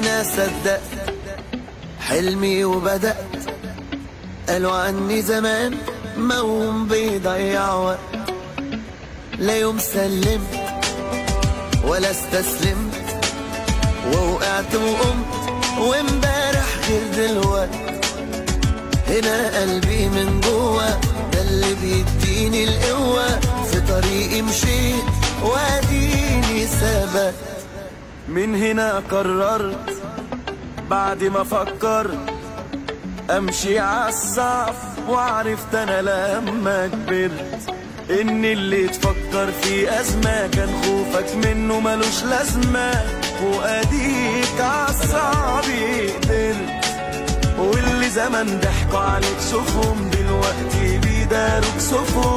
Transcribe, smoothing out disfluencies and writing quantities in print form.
هنا صدقت حلمي وبدأت. قالوا عني زمان موهوم بيضيع وقت، لا يوم سلمت ولا استسلمت، ووقعت وقمت وامبارح غير دلوقت. هنا قلبي من جوا ده اللي بيديني القوة، في طريقي مشيت واديني ثبت. من هنا قررت بعد ما فكرت امشي عالصعب، وعرفت انا لما كبرت ان اللي تفكر في ازمة كان خوفك منه ملوش لازمة، واديك عالصعب قدرت. واللي زمان ضحكوا عليك شوفهم دلوقتي بيداروك صفهم.